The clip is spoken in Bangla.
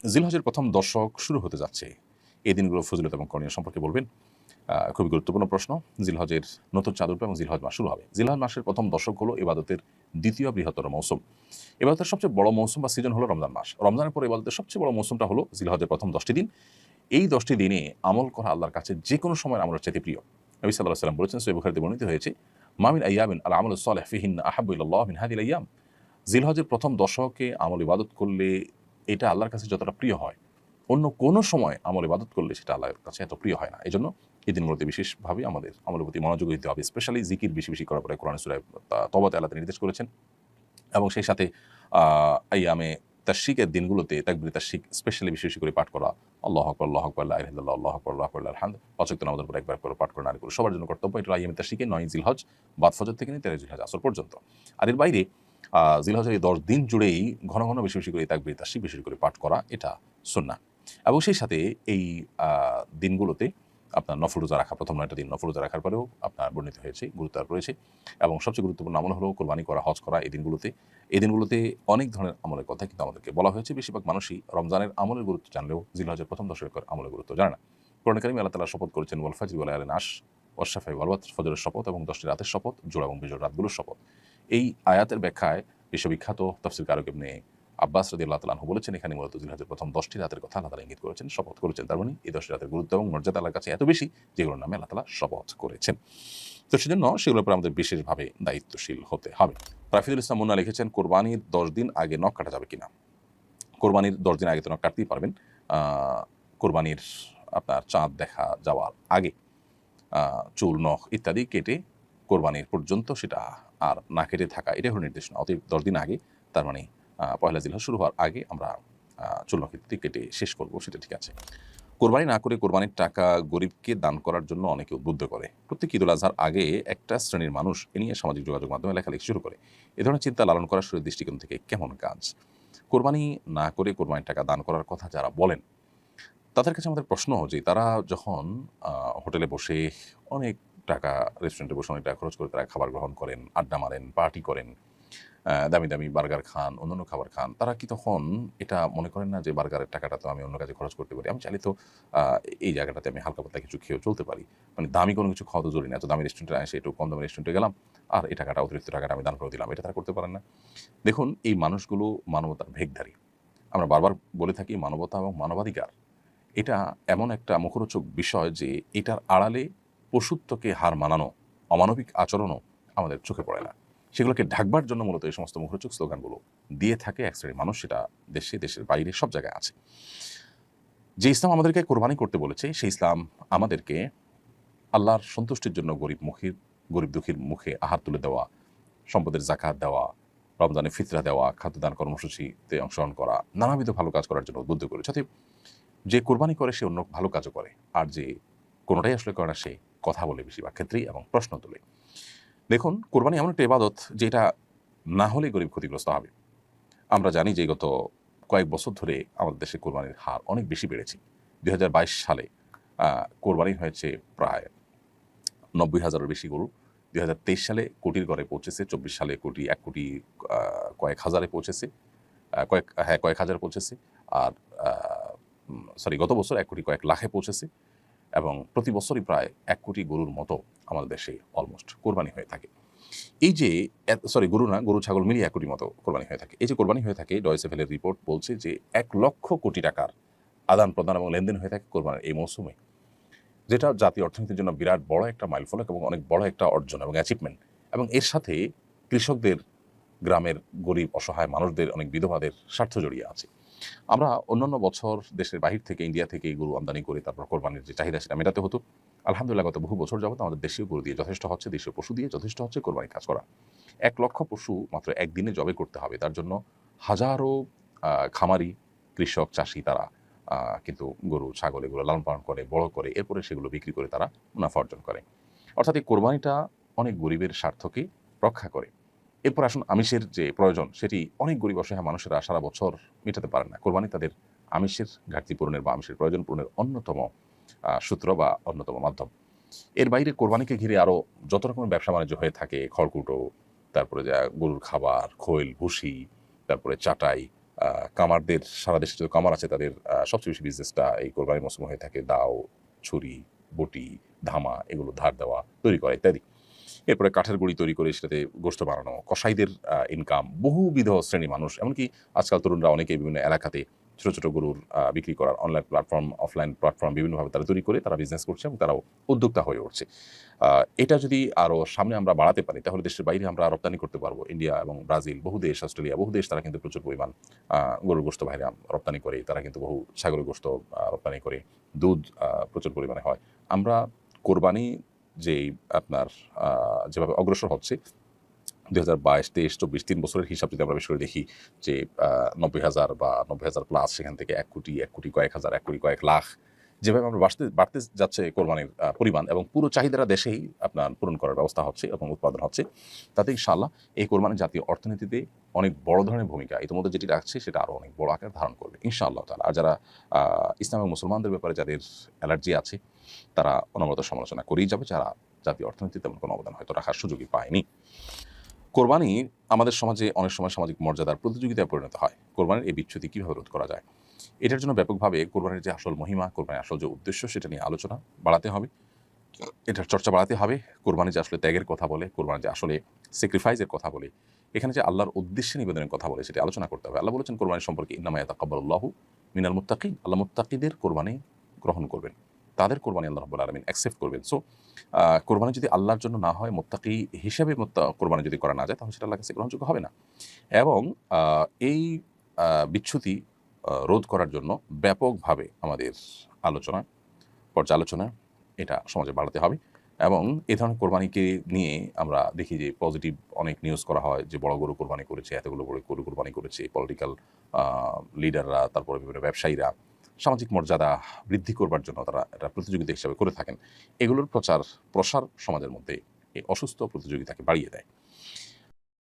জিলহজের প্রথম দশক শুরু হতে যাচ্ছে, এই দিনগুলো ফজিলত এবং করণীয় সম্পর্কে বলবেন। খুবই গুরুত্বপূর্ণ প্রশ্ন। জিলহজের নতুন চাঁদ উঠবে এবং জিলহজ মাস শুরু হবে। জিলহজ মাসের প্রথম দশক হলো ইবাদতের দ্বিতীয় বৃহত্তর মৌসুম। ইবাদতের সবচেয়ে বড় মৌসুম বা সিজন হলো রমজান মাস। রমজানের পরে ইবাদতের সবচেয়ে বড় মৌসুমটা হলো জিলহজের প্রথম 10টি দিন। এই 10টি দিনে আমল করা আল্লাহর কাছে যে কোনো সময় আমলের চাইতে প্রিয়। নবী সাল্লাল্লাহু আলাইহি ওয়াসাল্লাম বলেছেন, সহিহ বুখারীতে বর্ণিত হয়েছে, মামিন আইয়ামিন আল আমালুস সালিহ ফিহিন্না আহাব্বু ইলাল্লাহ মিন হাযিহিল আইয়াম। জিলহজের প্রথম দশকে আমল ইবাদত করলে এটা আল্লাহর কাছে যতটা প্রিয় হয়, অন্য কোনো সময় আমল ইবাদত করলে সেটা আল্লাহর কাছে এত প্রিয় হয় না। এজন্য এই দিনগুলোতে বিশেষভাবে আমাদের আমলের প্রতি মনোযোগী দিতে হবে। স্পেশালি জিকির বেশি বেশি করার পরে কোরআন সূরা তওবাতে আল্লাহ নির্দেশ করেছেন এবং সেই সাথে আইয়ামে তাশরিকের দিনগুলোতে তাকবীরে তাশরিক স্পেশালি বেশি বেশি করে পাঠ করা, আল্লাহু আকবার, আল্লাহু আকবার, লা ইলাহা ইল্লাল্লাহ, আল্লাহু আকবার, আল্লাহু আকবার, লিল হামদ, ৫ ওয়াক্ত নামাজের পর একবার করে পাঠ করে নারীগুলো সবার জন্য কর্তব্য। এটা আইয়ামে তাশরিকে ৯ জিলহজ বাদ ফজর থেকে নিয়ে ১৩ জিলহজ আসর পর্যন্ত। আর এর বাইরে জিলহজের এই ১০ দিন জুড়েই ঘন ঘন বেশি বেশি করে তাকবীর তাশরিক বেশি করে পাঠ করা এটা সুন্নাহ। এবং সেই সাথে এই দিনগুলোতে আপনার নফল রোজা রাখা, প্রথম ৯টা দিন নফল রোজা রাখার পরেও আপনার বর্ণিত হয়েছে, গুরুত্ব রয়েছে। এবং সবচেয়ে গুরুত্বপূর্ণ আমল হলো কোরবানি করা, হজ করা। এই দিনগুলোতে অনেক ধরনের আমলের কথা কিন্তু আমাদেরকে বলা হয়েছে। বেশিরভাগ মানুষই রমজানের আমলের গুরুত্ব জানলেও জিলহজের প্রথম দশকের আমলের গুরুত্ব জানে না। কোরআনে কারিমে আল্লাহ তাআলা শপথ করেছেন, ওয়াল ফাজরি ওয়া লায়ালিন আশর, ওয়াশ শাফা'i ওয়াল ওয়াতর, ফজরের শপথ এবং 10টি রাতের শপথ, জোড়া এবং বিজোড় রাতগুলোর শপথ। এই আয়াতের ব্যাখ্যায় বিশ্ববিখ্যাত তাফসীর কারক ইবনে আব্বাস রাদিয়াল্লাহু তাআলা আনহু বলেছেন, এখানে মূলত জিলহজের প্রথম 10টি রাতের কথা আল্লাহ তাআলা ইঙ্গিত করেছেন, শপথ করেছেন। তার মানে এই 10টি রাতের গুরুত্ব এবং মর্যাদা আল্লাহর কাছে এত বেশি যেগুলোর নামে আল্লাহ তাআলা শপথ করেছেন। তো সেজন্য সেগুলোর উপর আমাদের বিশেষভাবে দায়িত্বশীল হতে হবে। রাফিদুল ইসলাম মুন্না লিখেছেন, কোরবানির 10 দিন আগে নখ কাটা যাবে কিনা? কোরবানির 10 দিন আগে তো নখ কাটতেই পারবেন। কোরবানির আপনার চাঁদ দেখা যাওয়ার আগে চুল, নখ ইত্যাদি কেটে কোরবানির পর্যন্ত সেটা আর না কেটে থাকা, এটাই হলো নির্দেশনা। অতএব 10 দিন আগে, তার মানে পহেলা জিলহজ শুরু হওয়ার আগে আমরা চুল, নখ ইত্যাদি কেটে শেষ করব, সেটা ঠিক আছে। কোরবানি না করে কোরবানির টাকা গরিবকে দান করার জন্য অনেকে উদ্বুদ্ধ করে। প্রত্যেক ঈদুল আজহার আগে একটা শ্রেণীর মানুষ এ নিয়ে সামাজিক যোগাযোগ মাধ্যমে লেখালেখি শুরু করে। এ ধরনের চিন্তা লালন করার শরীর দৃষ্টিকোণ থেকে কেমন কাজ? কোরবানি না করে কোরবানির টাকা দান করার কথা যারা বলেন, তাদের কাছে আমাদের প্রশ্ন যে তারা যখন হোটেলে বসে অনেক টাকা, রেস্টুরেন্টে বসে অনেক টাকা খরচ করে তারা খাবার গ্রহণ করেন, আড্ডা মারেন, পার্টি করেন, দামি দামি বার্গার খান, অন্যান্য খাবার খান, তারা কি তখন এটা মনে করেন না যে বার্গারের টাকাটা তো আমি অন্য কাজে খরচ করতে পারি, আমি চাইলে তো এই জায়গাটাতে আমি হালকা পাতলা কিছু খেয়েও চলতে পারি, মানে দামি কোনো কিছু খাওয়া তো জরুরি না, এত দামি রেস্টুরেন্টে এসে একটু কম দামি রেস্টুরেন্টে গেলাম আর এই টাকাটা, অতিরিক্ত টাকাটা আমি দান করে দিলাম, এটা তারা করতে পারেন না? দেখুন, এই মানুষগুলো মানবতার ভেগধারী। আমরা বারবার বলে থাকি, মানবতা এবং মানবাধিকার এটা এমন একটা মুখরোচক বিষয় যে এটার আড়ালে পশুত্বকে হার মানানো অমানবিক আচরণও আমাদের চোখে পড়ে না। সেগুলোকে ঢাকবার জন্য মূলত এই সমস্ত মুখরোচক স্লোগানগুলো দিয়ে থাকে এক শ্রেণীর মানুষ, সেটা দেশে, দেশের বাইরে সব জায়গায় আছে। যে ইসলাম আমাদেরকে কোরবানি করতে বলেছে, সেই ইসলাম আমাদেরকে আল্লাহর সন্তুষ্টির জন্য গরিব দুঃখীর মুখে আহার তুলে দেওয়া, সম্পদের জাকাত দেওয়া, রমজানে ফিতরা দেওয়া, খাদ্যদান কর্মসূচিতে অংশগ্রহণ করা, নানাবিধ ভালো কাজ করার জন্য উদ্বুদ্ধ করেছে। যে কোরবানি করে সে অন্য ভালো কাজও করে, আর যে কোনোটাই আসলে করে না সে কথা বলে বেশিরভাগ ক্ষেত্রেই এবং প্রশ্ন তোলে। দেখুন, কোরবানি এমন একটা ইবাদত যেটা না হলে গরিব ক্ষতিগ্রস্ত হবে। আমরা জানি যে গত কয়েক বছর ধরে আমাদের দেশে কোরবানির হার অনেক বেশি বেড়েছে। 2022 সালে কোরবানি হয়েছে প্রায় 90,000-এর বেশি গরু। 2023 সালে কোটির ঘরে পৌঁছেছে, 24 সালে কোটি, 1 কোটি কয়েক হাজারে পৌঁছেছে, কয়েক হাজারে পৌঁছেছে। আর গত বছর 1 কোটি কয়েক লাখে পৌঁছেছে এবং প্রতি বছরই প্রায় 1 কোটি গরুর মতো আমাদের দেশে অলমোস্ট কোরবানি হয়ে থাকে। এই যে গরু না, গরু ছাগল মিলিয়ে 1 কোটির মতো কোরবানি হয়ে থাকে। এই যে কোরবানি হয়ে থাকে, ডয়েচে ভেলের রিপোর্ট বলছে যে 1 লক্ষ কোটি টাকার আদান প্রদান এবং লেনদেন হয়ে থাকে কোরবানির এই মৌসুমে, যেটা জাতীয় অর্থনীতির জন্য বিরাট বড় একটা মাইলফলক এবং অনেক বড় একটা অর্জন এবং অ্যাচিভমেন্ট। এবং এর সাথে কৃষকদের, গ্রামের গরিব অসহায় মানুষদের, অনেক বিধবাদের স্বার্থ জড়িয়ে আছে। আমরা অন্যান্য বছর দেশের বাহির থেকে, ইন্ডিয়া থেকে গরু আমদানি করে তারপর কোরবানির যে চাহিদা সেটা মেটাতে হতো। আলহামদুলিল্লাহ, গত বহু বছর যাবত আমাদের দেশীয় গরু দিয়ে যথেষ্ট হচ্ছে, দেশীয় পশু দিয়ে যথেষ্ট হচ্ছে কোরবানির কাজ করা। 1 লক্ষ পশু মাত্র একদিনে জবে করতে হবে, তার জন্য হাজারো খামারি, কৃষক, চাষি তারা কিন্তু গরু, ছাগল এগুলো লালন পালন করে, বড় করে, এরপরে সেগুলো বিক্রি করে তারা মুনাফা অর্জন করে। অর্থাৎ এই কোরবানিটা অনেক গরিবের স্বার্থকে রক্ষা করে। এরপর আসুন, আমিষের যে প্রয়োজন সেটি অনেক গরিব অসহায় মানুষেরা সারা বছর মেটাতে পারেন না। কোরবানি তাদের আমিষের ঘাটতি পূরণের বা আমিষের প্রয়োজন পূরণের অন্যতম সূত্র বা অন্যতম মাধ্যম। এর বাইরে কোরবানিকে ঘিরে আরও যত রকমের ব্যবসা বাণিজ্য হয়ে থাকে, খড়কুটো, তারপরে যা গরুর খাবার, খৈল, ভুসি, তারপরে চাটাই, কামারদের, সারা দেশে যত কামার আছে তাদের সবচেয়ে বেশি বিজনেসটা এই কোরবানির মৌসুমে হয়ে থাকে। দাও, ছুরি, বটি, ধামা, এগুলো ধার দেওয়া, তৈরি করা ইত্যাদি। এরপরে কাঠের গুঁড়ি তৈরি করে সেটাতে গোশত বানানো, কসাইদের ইনকাম, বহুবিধ শ্রেণী মানুষ, এমনকি আজকাল তরুণরা অনেকেই বিভিন্ন এলাকাতে ছোটো ছোটো গরুর বিক্রি করার অনলাইন প্ল্যাটফর্ম, অফলাইন প্ল্যাটফর্ম বিভিন্নভাবে তারা তৈরি করে তারা বিজনেস করছে এবং তারাও উদ্যোক্তা হয়ে উঠছে। এটা যদি আরও সামনে আমরা বাড়াতে পারি তাহলে দেশের বাইরে আমরা রপ্তানি করতে পারবো। ইন্ডিয়া এবং ব্রাজিল, বহু দেশ, অস্ট্রেলিয়া, বহু দেশ তারা কিন্তু প্রচুর পরিমাণ গরুর গোশত বাইরে রপ্তানি করে। তারা কিন্তু বহু ছাগলের গোশত রপ্তানি করে, দুধ প্রচুর পরিমাণে হয়। আমরা কোরবানি যেই আপনার যেভাবে অগ্রসর হচ্ছে 2022, 23, 24 3 বছরের হিসাব যদি আমরা বেশ করে দেখি যে 90,000 বা 90,000 প্লাস, সেখান থেকে 1 কোটি, 1 কোটি কয়েক হাজার, 1 কোটি কয়েক লাখ, যেভাবে আমরা বাড়তে যাচ্ছে কোরবানির পরিমাণ এবং পুরো চাহিদাটা দেশেই আপনার পূরণ করার ব্যবস্থা হচ্ছে এবং উৎপাদন হচ্ছে, তাতে ইনশাআল্লাহ এই কোরবানি জাতীয় অর্থনীতিতে অনেক বড় ধরনের ভূমিকা ইতিমধ্যে যেটি রাখছে সেটা আরও অনেক বড় আকার ধারণ করবে ইনশাআল্লাহ তাআলা। আর যারা ইসলাম এবং মুসলমানদের ব্যাপারে যাদের অ্যালার্জি আছে তারা অনবরত সমালোচনা করেই যাবে, যারা জাতীয় অর্থনীতিতে তেমন কোনো অবদান হয়তো রাখার সুযোগই পায়নি। কোরবানি আমাদের সমাজে অনেক সময় সামাজিক মর্যাদার প্রতিযোগিতায় পরিণত হয়। কোরবানির এই বিচ্যুতি কীভাবে রোধ করা যায়? এটার জন্য ব্যাপকভাবে কোরবানির যে আসল মহিমা, কোরবানির আসল যে উদ্দেশ্য, সেটা নিয়ে আলোচনা বাড়াতে হবে, এটার চর্চা বাড়াতে হবে। কোরবানি যে আসলে ত্যাগের কথা বলে, কোরবানি যে আসলে স্যাক্রিফাইসের কথা বলে, এখানে যে আল্লাহর উদ্দেশ্যে নিবেদনের কথা বলে, সেটি আলোচনা করতে হবে। আল্লাহ বলেছেন কোরবানি সম্পর্কে, ইন্নামা ইয়াতাকাব্বালুল্লাহু মিনাল মুত্তাকিন, আল্লাহ মুত্তাকিদের কোরবানি গ্রহণ করবেন, তাদের কোরবানি আল্লাহ রাব্বুল আলামিন অ্যাকসেপ্ট করবেন। সো কোরবানি যদি আল্লাহর জন্য না হয়, মুত্তাকি হিসেবে কোরবানি যদি করা না যায়, তাহলে সেটা আল্লাহর কাছে গ্রহণযোগ্য হবে না। এবং এই বিচ্যুতি রোধ করার জন্য ব্যাপকভাবে আমাদের আলোচনা, পর্যালোচনা এটা সমাজে বাড়াতে হবে। এবং এ ধরনের কোরবানিকে নিয়ে আমরা দেখি যে পজিটিভ অনেক নিউজ করা হয় যে বড় গরু কোরবানি করেছে, এতগুলো বড় গরু কোরবানি করেছে পলিটিক্যাল লিডাররা, তারপরে বিভিন্ন ব্যবসায়ীরা সামাজিক মর্যাদা বৃদ্ধি করবার জন্য তারা এটা প্রতিযোগিতা হিসাবে করে থাকেন। এগুলোর প্রসার সমাজের মধ্যে এই অসুস্থ প্রতিযোগিতাকে বাড়িয়ে দেয়।